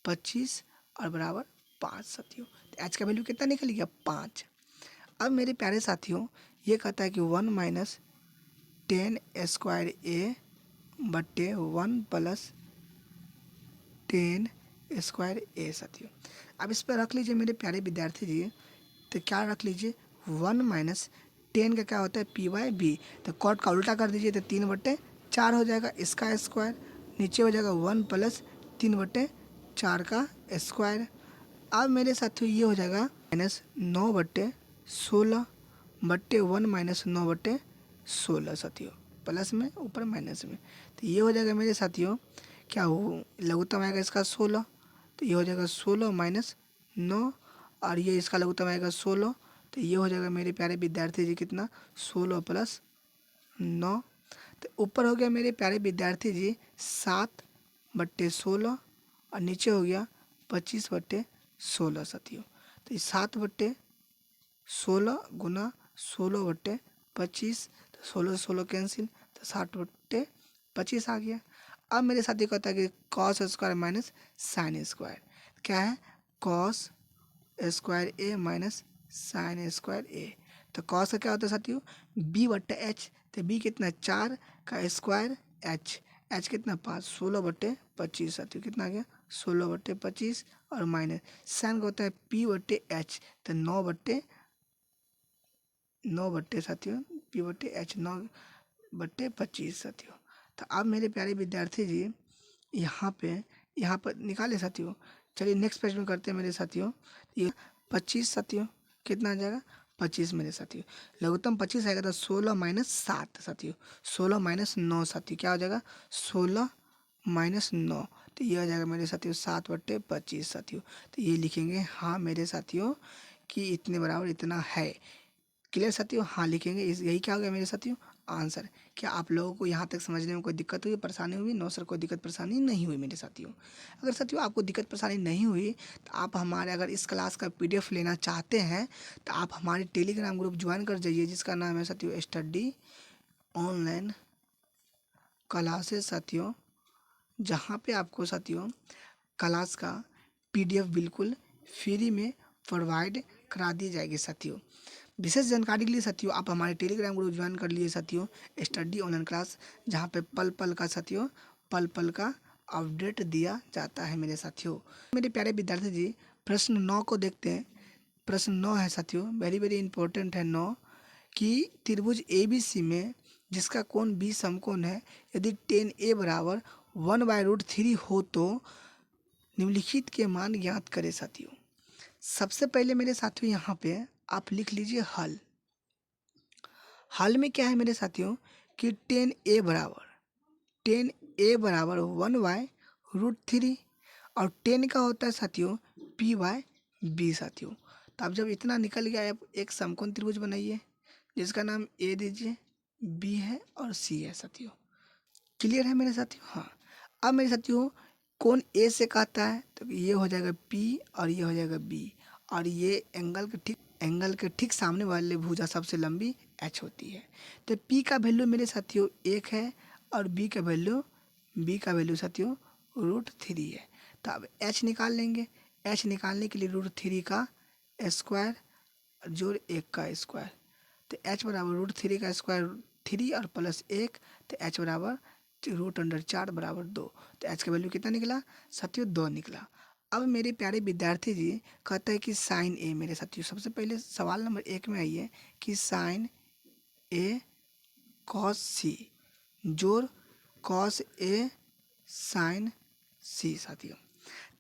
25 और बराबर 5 साथियों। तो एच का वैल्यू कितना निकल गया, 5। अब मेरे प्यारे साथियों ये कहता है कि 1 माइनस 10 स्क्वायर ए बट्टे 1 प्लस 10 स्क्वायर ए साथियों। अब इस पर रख लीजिए मेरे प्यारे विद्यार्थी जी, तो क्या रख लीजिए 1 माइनस 10 का क्या होता है पी बाई बी। तो कॉट का उल्टा कर दीजिए तो 3 बट्टे 4 हो जाएगा, इसका स्क्वायर नीचे हो जाएगा 1 प्लस 3 बट्टे 4 का स्क्वायर। अब मेरे साथियों ये हो जाएगा माइनस 9 बट्टे 16 बट्टे 1 माइनस 9 बट्टे 16 साथियों, प्लस में ऊपर माइनस में। तो ये हो जाएगा मेरे साथियों क्या हो, लघुत्तम आएगा इसका 16, तो ये हो जाएगा 16 माइनस 9, और ये इसका लघुत्तम आएगा 16, तो ये हो जाएगा मेरे प्यारे विद्यार्थी जी कितना, 16 प्लस 9। तो ऊपर हो गया मेरे प्यारे विद्यार्थी जी 7 बट्टे 16 और नीचे हो गया 25 बट्टे 16 साथियों। तो ये 7 बट्टे 16 गुना 16 बट्टे 25, तो 16 से 16 कैंसिल, तो 60 बट्टे 25 आ गया। अब मेरे साथ ये कहता है कि cos square minus sine square क्या है, कॉस स्क्वायर ए माइनस साइन स्क्वायर ए। तो कॉस का क्या होता है साथियों, बी बट्टे एच। तो बी कितना 4 का स्क्वायर एच, एच कितना 5, 16 बट्टे 25 साथियों, कितना आ गया 16 बट्टे 25 और माइनस साइन का होता है पी बट्टे एच, तो 9 बट्टे 9 बट्टे साथियों P/H 9/25 साथियों। तो अब मेरे प्यारे विद्यार्थी जी यहाँ पर निकाले साथियों। चलिए नेक्स्ट पेज में करते हैं मेरे साथियों। ये 25 साथियों, कितना आ जाएगा 25 मेरे साथियों। लघुत्तम 25 आएगा तो 16 - 7 साथियों, 16 - 9 साथियों, क्या हो जाएगा 16 - 9। तो ये हो जाएगा मेरे साथियों 7/25 साथियों। तो ये लिखेंगे हाँ मेरे साथियों कि इतने बराबर इतना है। क्लियर साथियों, हाँ लिखेंगे। इस यही क्या हो गया मेरे साथियों आंसर। क्या आप लोगों को यहाँ तक समझने में कोई दिक्कत हुई, परेशानी हुई? नो सर, कोई दिक्कत परेशानी नहीं हुई मेरे साथियों। अगर साथियों आपको दिक्कत परेशानी नहीं हुई तो आप हमारे अगर इस क्लास का PDF लेना चाहते हैं तो आप हमारे टेलीग्राम ग्रुप ज्वाइन कर जाइए, जिसका नाम है साथियों स्टडी ऑनलाइन क्लासेस साथियों, जहाँ पे आपको साथियों क्लास का PDF बिल्कुल फ्री में प्रोवाइड करा दी जाएगी साथियों। विशेष जानकारी के लिए साथियों आप हमारे टेलीग्राम ग्रुप ज्वाइन कर लिए साथियों, स्टडी ऑनलाइन क्लास, जहाँ पे पल पल का साथियों पल पल का अपडेट दिया जाता है मेरे साथियों। मेरे प्यारे विद्यार्थी जी प्रश्न 9 को देखते हैं। प्रश्न 9 है साथियों, वेरी वेरी इंपॉर्टेंट है 9, कि त्रिभुज ABC में जिसका कोण B समकोण है, यदि tan A बराबर 1/√3 हो तो निम्नलिखित के मान ज्ञात करें साथियों। सबसे पहले मेरे साथियों यहाँ पे आप लिख लीजिए हल। हल में क्या है मेरे साथियों कि tan A बराबर 1/√3 और tan का होता है साथियों P/B साथियों। तो अब जब इतना निकल गया, आप एक समकोण त्रिभुज बनाइए जिसका नाम A दीजिए, B है और C है साथियों। क्लियर है मेरे साथियों? हाँ। अब मेरे साथियों कौन A से कहता है तो ये हो जाएगा P और ये हो जाएगा B, और ये एंगल के ठीक सामने वाले भुजा सबसे लंबी H होती है। तो P का वैल्यू मेरे साथियों 1 है और B का वैल्यू साथियों √3 है। तो अब H निकाल लेंगे। H निकालने के लिए √3 का स्क्वायर जोड़ 1 का स्क्वायर, तो H बराबर √3 का स्क्वायर 3 और प्लस 1, तो H बराबर √4 बराबर 2। तो H का वैल्यू कितना निकला साथियों 2 निकला। अब मेरे प्यारे विद्यार्थी जी कहता है कि साइन A मेरे साथियों, सबसे पहले सवाल नंबर 1 में आइए कि साइन A cos C जोड़ cos A साइन C साथियों।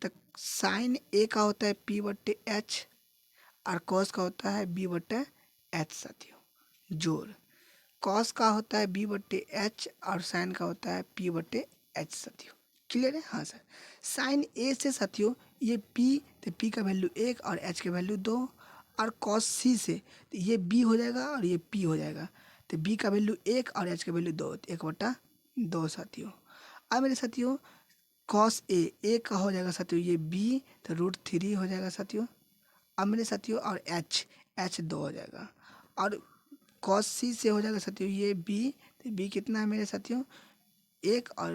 तो साइन A का होता है P/H और cos का होता है B/H साथियों, जोड़ cos का होता है B/H और साइन का होता है P/H साथियों। क्लियर है? हाँ सर। साइन A से साथियों ये P, तो P का वैल्यू 1 और H का वैल्यू 2, और cos C से तो ये B हो जाएगा और ये P हो जाएगा, तो B का वैल्यू 1 और H का वैल्यू 2, 1/2 साथियों। अब मेरे साथियों cos A का हो जाएगा साथियों ये B, तो √3 हो जाएगा साथियों। अब मेरे साथियों और H 2 हो जाएगा, और cos C से हो जाएगा साथियों ये B, तो B कितना है मेरे साथियों 1, और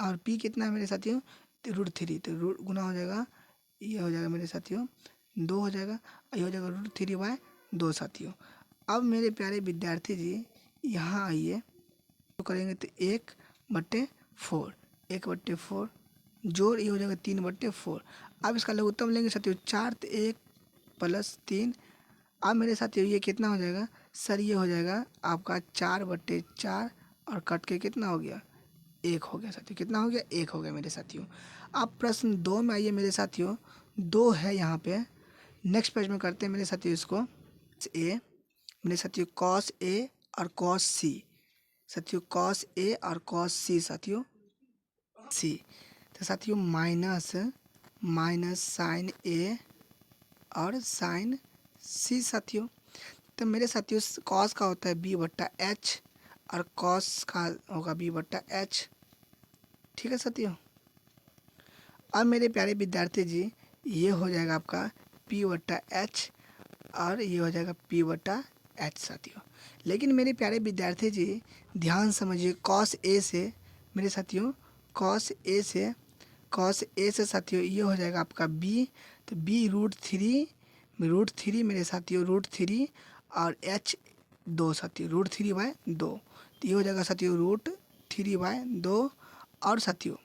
और P कितना है मेरे साथियों तो √3, तो रूट गुना हो जाएगा, ये हो जाएगा मेरे साथियों 2 हो जाएगा, ये हो जाएगा √3/2 साथियों। अब मेरे प्यारे विद्यार्थी जी यहाँ आइए तो करेंगे तो 1/4, 1/4 जोड़ ये हो जाएगा 3/4। अब इसका लघुत्तम लेंगे साथियों 4, तो 1 + 3। अब मेरे साथियों ये कितना हो जाएगा सर, ये हो जाएगा आपका 4/4 और कट के कितना हो गया 1 हो गया साथियों। कितना हो गया 1 हो गया मेरे साथियों। अब प्रश्न 2 में आइए मेरे साथियों, 2 है यहाँ पे। नेक्स्ट पेज में करते हैं मेरे साथियों इसको। A मेरे साथियों cos A और cos C साथियों, cos A और cos C साथियों C, तो साथियों माइनस साइन A और साइन C साथियों। तो मेरे साथियों cos का होता है B/H और cos का होगा B/H। ठीक है साथियों। अब मेरे प्यारे विद्यार्थी जी ये हो जाएगा आपका P/H और ये हो जाएगा P/H साथियों। लेकिन मेरे प्यारे विद्यार्थी जी ध्यान समझिए, cos A से मेरे साथियों cos A से साथियों ये हो जाएगा आपका B, तो B √3 मेरे साथियों √3 और H 2 साथियों √3/2, तो ये हो जाएगा साथियों √3/2। और साथियों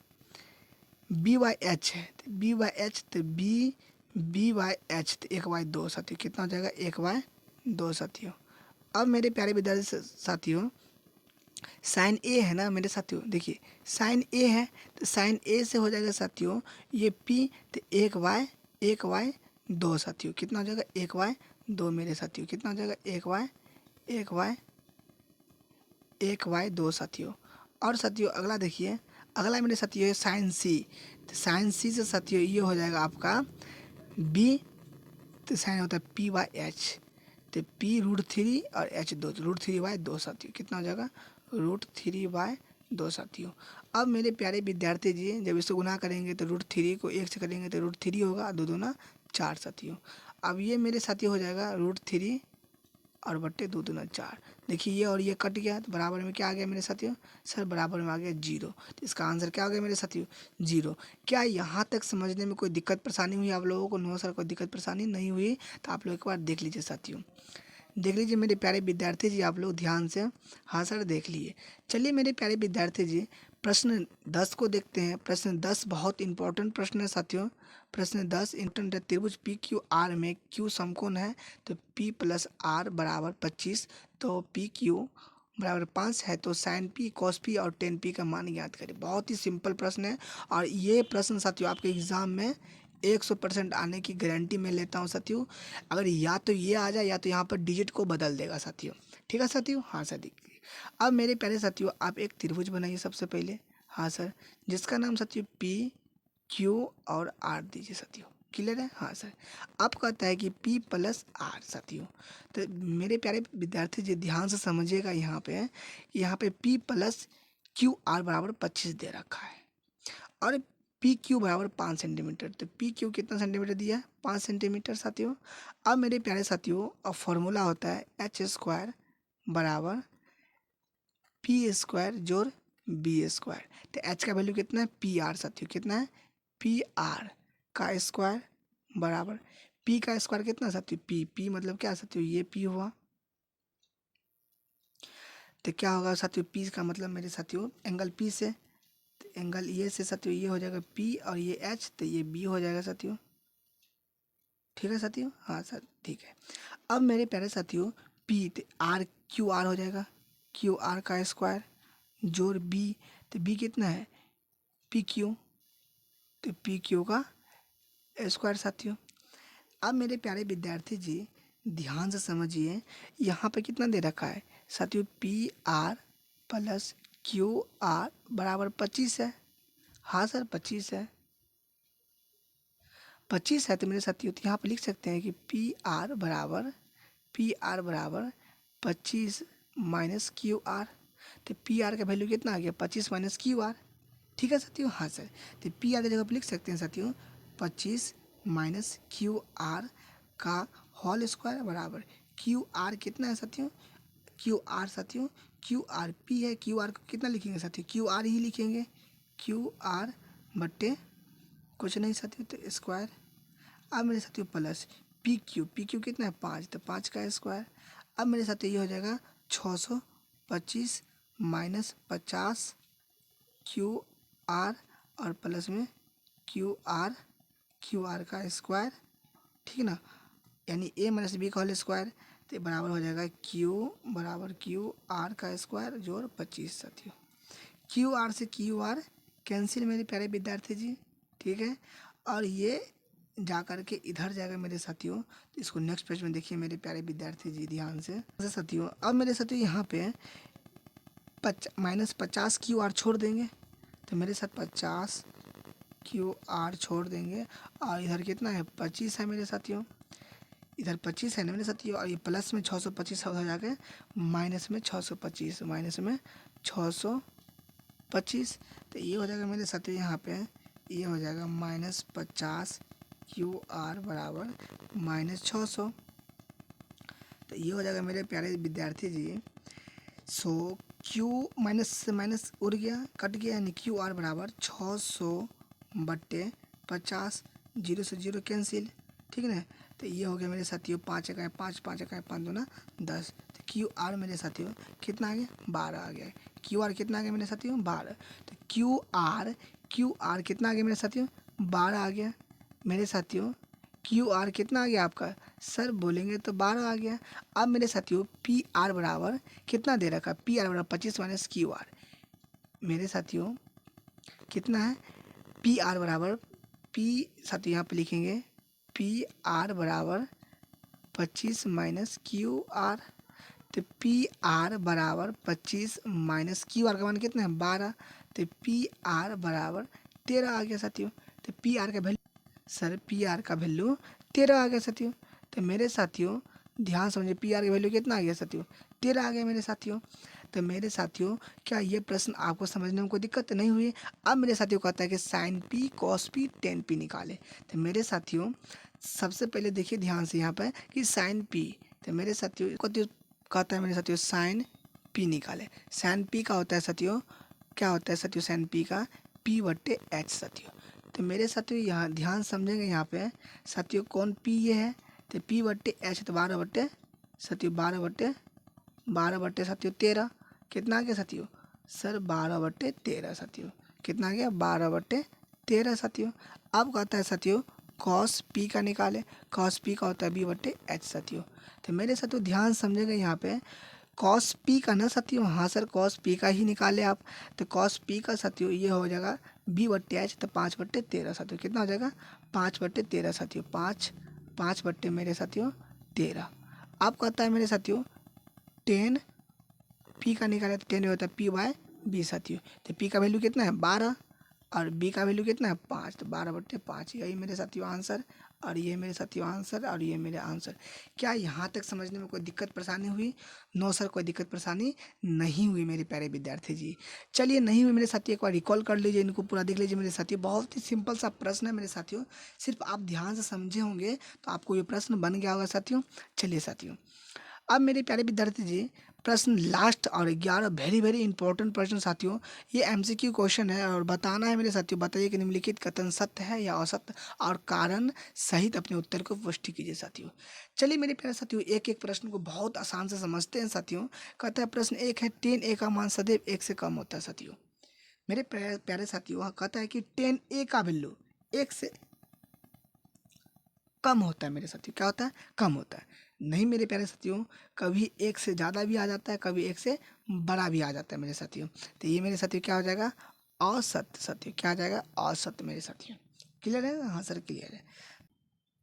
B/H है, तो B/H तो B/H तो 1/2 साथियों, कितना हो जाएगा 1/2 साथियों। अब मेरे प्यारे विद्यार्थी साथियों, साइन ए है ना मेरे साथियों, देखिए साइन ए है तो साइन ए से हो जाएगा साथियों ये पी, तो एक वाई दो साथियों, कितना हो जाएगा एक वाई दो मेरे साथियों, कितना हो जाएगा एक वाई दो साथियों। और साथियों अगला देखिए, अगला मेरे साथियों है साइन सी, तो साइन सी से साथियों ये हो जाएगा आपका बी, तो साइन होता है पी बाई एच, तो पी रूट थ्री और एच दो, रूट थ्री बाय दो साथियों, कितना हो जाएगा रूट थ्री बाय दो साथियों। अब मेरे प्यारे विद्यार्थी जी जब इसको गुना करेंगे तो रूट थ्री को एक से करेंगे तो रूट थ्री होगा, दो दूना चार साथियों। अब ये मेरे साथियों हो जाएगा रूट थ्री और बट्टे दो दूना चार। देखिए ये और ये कट गया तो बराबर में क्या आ गया मेरे साथियों, सर बराबर में आ गया जीरो। तो इसका आंसर क्या आ गया मेरे साथियों, जीरो। क्या यहाँ तक समझने में कोई दिक्कत परेशानी हुई आप लोगों को? नो सर कोई दिक्कत परेशानी नहीं हुई, तो आप लोग एक बार देख लीजिए साथियों, देख लीजिए मेरे प्यारे विद्यार्थी जी, आप लोग ध्यान से, हाँ सर देख लिए। चलिए मेरे प्यारे विद्यार्थी जी प्रश्न 10 को देखते हैं। प्रश्न 10 बहुत इंपॉर्टेंट प्रश्न है साथियों। प्रश्न 10 इंटरनेट है, त्रिभुज पी क्यू आर में क्यू समकोण है तो पी प्लस आर बराबर 25, तो पी क्यू बराबर 5 है तो साइन पी कॉस पी और टेन पी का मान ज्ञात करें। बहुत ही सिंपल प्रश्न है और ये प्रश्न साथियों आपके एग्जाम में 100% आने की गारंटी मैं लेता हूँ साथियों। अगर या तो ये आ जाए या तो यहाँ पर डिजिट को बदल देगा साथियों। ठीक है साथियों, हाँ सर देखिए। अब मेरे प्यारे साथियों आप एक त्रिभुज बनाइए सबसे पहले, हाँ सर, जिसका नाम साथियों पी क्यू और आर दीजिए साथियों। क्लियर है, हाँ सर। अब कहता है कि पी प्लस आर साथियों, तो मेरे प्यारे विद्यार्थी जी ध्यान से समझिएगा यहाँ पे पी प्लस क्यू आर बराबर 25 दे रखा है और पी क्यू बराबर 5 सेंटीमीटर, तो पी क्यू कितना सेंटीमीटर दिया है 5 सेंटीमीटर साथियों। अब मेरे प्यारे साथियों अब फॉर्मूला होता है एच स्क्वायर बराबर पी स्क्वायर जोड़ बी स्क्वायर, तो एच का वैल्यू कितना है पी आर साथियों, कितना है पी आर का स्क्वायर बराबर पी का स्क्वायर कितना साथियों पी मतलब क्या साथियों ये पी हुआ, तो क्या होगा साथियों पी का मतलब मेरे साथियों एंगल पी से, एंगल ये से साथियों ये हो जाएगा पी और ये एच, तो ये बी हो जाएगा साथियों। ठीक है साथियों, हाँ सर ठीक है। अब मेरे प्यारे साथियों पी तो आर क्यू आर हो जाएगा, क्यू आर का स्क्वायर जोड़ बी, तो बी कितना है पी क्यू, तो पी क्यू का स्क्वायर साथियों। अब मेरे प्यारे विद्यार्थी जी ध्यान से समझिए, यहाँ पे कितना दे रखा है साथियों P R plus Q R बराबर 25 है, हाँ सर 25 है, 25 है। तो मेरे साथियों तो यहाँ पे लिख सकते हैं कि पी आर बराबर 25 माइनस क्यू आर, तो पी आर का वैल्यू कितना आ गया 25 माइनस क्यू आर। ठीक है साथियों, हाँ सर, तो पी आर की जगह पे लिख सकते हैं साथियों 25 माइनस क्यू आर का होल स्क्वायर बराबर क्यू आर कितना है साथियों, क्यू आर साथियों क्यू आर पी है, क्यू आर को कितना लिखेंगे साथियों क्यू आर ही लिखेंगे, क्यू आर बट्टे कुछ नहीं साथियों तो स्क्वायर। अब मेरे साथियों प्लस पी क्यू कितना है 5, तो 5 का स्क्वायर। अब मेरे साथियों ये हो जाएगा 625 माइनस 50 क्यू आर और प्लस में क्यू आर का स्क्वायर, ठीक है ना, यानी ए माइनस बी का होल स्क्वायर, तो बराबर हो जाएगा क्यू आर का स्क्वायर जोड़ 25 साथियों। क्यू आर से क्यू आर कैंसिल मेरे प्यारे विद्यार्थी जी, ठीक है। और ये जा कर के इधर जाएगा मेरे साथियों, तो इसको नेक्स्ट पेज में देखिए मेरे प्यारे विद्यार्थी जी ध्यान से साथियों। अब मेरे साथियों यहाँ पे माइनस 50 क्यू आर छोड़ देंगे, तो मेरे साथ 50 क्यू आर छोड़ देंगे और इधर कितना है 25 है मेरे साथियों, इधर 25 है ना मेरे साथियों, और ये प्लस में 625 हो जाके माइनस में 625 तो ये हो जाएगा मेरे साथियों यहाँ पे ये हो जाएगा -50 क्यू आर बराबर -600, तो ये हो जाएगा मेरे प्यारे विद्यार्थी जी। सो क्यू माइनस से माइनस उड़ गया कट गया, यानी क्यू आर बराबर 600 बट्टे 50, जीरो से जीरो कैंसिल, ठीक है ना। तो ये हो गया मेरे साथियों 5 इकाई 5 5 इकाई 5 दूना 10, तो क्यू आर मेरे साथियों कितना आ गया 12 आ गया, क्यू आर कितना आ गया मेरे साथियों 12, तो क्यू आर कितना आ गया मेरे साथियों 12 आ गया मेरे साथियों, क्यू आर कितना आ गया आपका सर बोलेंगे तो 12 आ गया। अब मेरे साथियों पी आर बराबर कितना दे रखा है, पी आर बराबर 25 माइनस क्यू आर। मेरे साथियों कितना है, पी आर बराबर, पी साथियों यहाँ पे लिखेंगे पी आर बराबर 25 माइनस क्यू आर। तो पी आर बराबर 25 माइनस क्यू आर का मान कितना है 12। तो पी आर बराबर 13 आ गया साथियों। तो पी आर का वैल्यू, सर पी आर का वैल्यू 13 आ गया साथियों। तो मेरे साथियों ध्यान समझिए, पी आर का वैल्यू कितना आ गया साथियों, 13 आ गया मेरे साथियों। तो मेरे साथियों क्या ये प्रश्न आपको समझने में कोई दिक्कत नहीं हुई। अब मेरे साथियों कहता है कि sine P cos P tan P निकाले। तो मेरे साथियों सबसे पहले देखिए ध्यान से यहाँ पर कि साइन पी, तो मेरे साथियों कहता है मेरे साथियों साइन पी निकाले। साइन पी का होता है साथियों, क्या होता है साथियों साइन पी का, पी बट्टे एच साथियों। तो मेरे साथियों यहाँ ध्यान समझेंगे, यहाँ पे साथियों कौन पी ये है, तो पी बट्टे एच, तो 12 बट्टे साथियों 12 बट्टे साथियों 13। कितना आ गया साथियों, सर 12 बट्टे 13 साथियों। कितना आ गया 12 बट्टे 13 साथियों। अब कहता है साथियों कॉस पी का निकाले। कॉस पी का होता है बी बट्टे एच साथियों। तो मेरे साथियों ध्यान समझेंगे यहाँ पे कॉस पी का ना साथियों, हाँ सर कॉस पी का ही निकाले आप। तो कॉस पी का साथियों ये हो जाएगा बी बट्टे एच, तो 5 बट्टे 13 साथियों। कितना हो जाएगा 5 बट्टे 13 साथियों, 5 बट्टे मेरे साथियों 13। अब कहता है मेरे साथियों 10 पी का निकाले, तो 10 होता है पी बाय बी साथियों। तो पी का वैल्यू कितना है 12 और बी का वैल्यू कितना है 5, तो 12 बट्टे 5। यही मेरे साथियों आंसर, और ये मेरे साथियों आंसर, और ये मेरे आंसर। क्या यहाँ तक समझने में कोई दिक्कत परेशानी हुई? नो सर कोई दिक्कत परेशानी नहीं हुई मेरे प्यारे विद्यार्थी जी। चलिए नहीं हुई मेरे साथियों, एक बार रिकॉल कर लीजिए, इनको पूरा देख लीजिए मेरे साथियों। बहुत ही सिंपल सा प्रश्न है मेरे साथियों, सिर्फ आप ध्यान से समझे होंगे तो आपको ये प्रश्न बन गया होगा साथियों। चलिए साथियों अब मेरे प्यारे विद्यार्थी जी प्रश्न लास्ट और 11 वेरी वेरी इंपॉर्टेंट प्रश्न साथियों। ये एमसीक्यू क्वेश्चन है और बताना है मेरे साथियों, बताइए कि निम्नलिखित कथन सत्य है या असत्य, और कारण सहित अपने उत्तर को पुष्टि कीजिए साथियों। चलिए मेरे प्यारे साथियों एक एक प्रश्न को बहुत आसान से समझते हैं साथियों। कहता है प्रश्न एक है 10a का मान सदैव 1 से कम होता है साथियों। मेरे प्यारे साथियों वहाँ कहता है कि 10a का वैल्यू 1 से कम होता है मेरे साथियों। क्या होता है, कम होता है। नहीं मेरे प्यारे साथियों, कभी 1 से ज़्यादा भी आ जाता है, कभी 1 से बड़ा भी आ जाता है मेरे साथियों। तो ये मेरे साथियों क्या हो जाएगा, असत्य साथियों। क्या आ जाएगा, असत्य मेरे साथियों। क्लियर है, हाँ सर क्लियर है।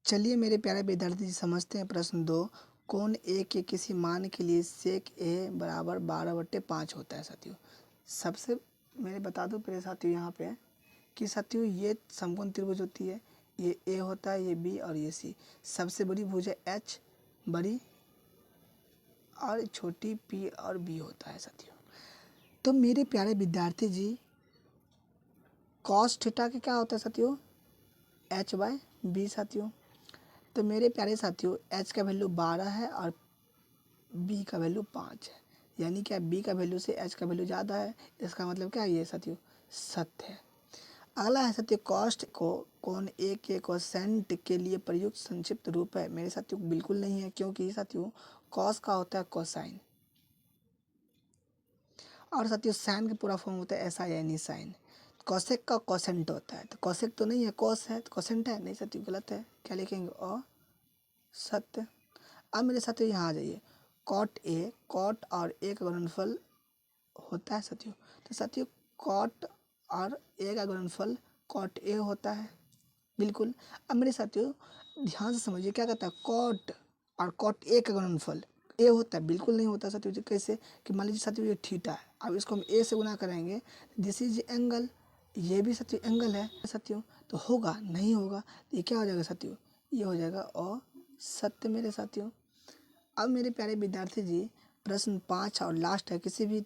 चलिए मेरे प्यारे विद्यार्थी जी समझते हैं प्रश्न 2। कौन ए के किसी मान के लिए सेक ए बराबर 12/5 होता है साथियों। सबसे मेरे बता दो मेरे साथियों यहाँ पे कि साथियों ये समकोण त्रिभुज होती है, ये ए होता है, ये बी और ये सी। सबसे बड़ी भुजा एच बड़ी और छोटी पी और बी होता है साथियों। तो मेरे प्यारे विद्यार्थी जी कॉस थीटा के क्या होता है साथियों, एच बाय बी साथियों। तो मेरे प्यारे साथियों एच का वैल्यू 12 है और बी का वैल्यू 5 है, यानी क्या बी का वैल्यू से एच का वैल्यू ज़्यादा है। इसका मतलब क्या है, ये साथियों सत्य है। अगला है साथियों कॉस्ट को कौन ए के कोसेंट के लिए प्रयुक्त संक्षिप्त रूप है। मेरे साथियों बिल्कुल नहीं है, क्योंकि साथियों कॉस का होता है कोसाइन, और साथियों साइन का पूरा फॉर्म होता है ऐसा यानी साइन। कॉसेक का कोसेंट होता है, तो कॉसेक तो नहीं है, कॉस है तो कोसेंट है, नहीं साथियों गलत है। क्या लिखेंगे, और सत्य। अब मेरे साथियों यहाँ आ जाइए, कॉट और ए का गुणनफल होता है साथियों। तो साथियों कॉट और ए का गुणनफल कॉट ए होता है, बिल्कुल। अब मेरे साथियों ध्यान से समझिए, क्या कहता है कॉट और कॉट ए का गुणनफल ए होता है, बिल्कुल नहीं होता साथियों जी। कैसे कि मान लीजिए साथियों ये थीटा है, अब इसको हम ए से गुना करेंगे, दिस इज एंगल, ये भी साथियों एंगल है साथियों, तो होगा नहीं होगा। ये क्या हो जाएगा साथियों, ये हो जाएगा असत्य मेरे साथियों। अब मेरे प्यारे विद्यार्थी जी प्रश्न 5 और लास्ट है, किसी भी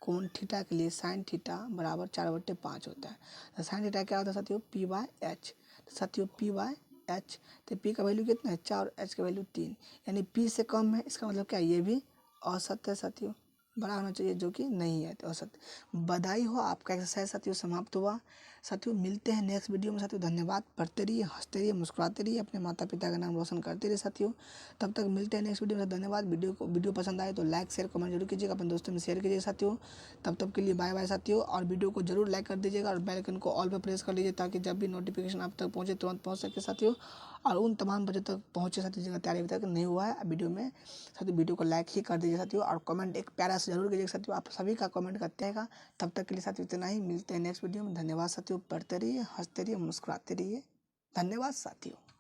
कोण थीटा के लिए साइन थीटा बराबर 4/5 होता है। तो साइन थीटा क्या होता है साथियों, पी बाय एच। तो साथियों पी बाय एच, तो पी का वैल्यू कितना है 4 और एच का वैल्यू 3, यानी पी से कम है। इसका मतलब क्या है, ये भी असत्य है साथियों, बड़ा होना चाहिए जो कि नहीं है, तो असत्य। बधाई हो, आपका एक्सरसाइज साथियों समाप्त हुआ। साथियों मिलते हैं नेक्स्ट वीडियो में साथियों। धन्यवाद, पढ़ते रहिए, हंसते रहिए, मुस्कुराते रहिए, अपने माता पिता का नाम रोशन करते रहिए साथियों। तब तक मिलते हैं नेक्स्ट वीडियो में। धन्यवाद। वीडियो पसंद आए तो लाइक शेयर कमेंट जरूर कीजिएगा, अपने दोस्तों में शेयर कीजिएगा साथियों। तब तक के लिए बाय बाय साथियों, और वीडियो को जरूर लाइक कर दीजिएगा और बेल आइकन को ऑल पर प्रेस कर लीजिए, ताकि जब भी नोटिफिकेशन आप तक पहुँचे तुरंत पहुँच सके साथियों। और उन तमाम बच्चों तक पहुँचे साथियों जिनका तैयारी अभी तक नहीं हुआ है वीडियो में। साथियों वीडियो को लाइक ही कर दीजिए साथियों, और कमेंट एक प्यारा सा जरूर कीजिएगा साथियों। आप सभी का कमेंट करते हैं। तब तक के लिए साथियों इतना ही, मिलते हैं नेक्स्ट वीडियो में। धन्यवाद साथियों, पढ़ते रहिए, हंसते रहिए, मुस्कुराते रहिए। धन्यवाद साथियों।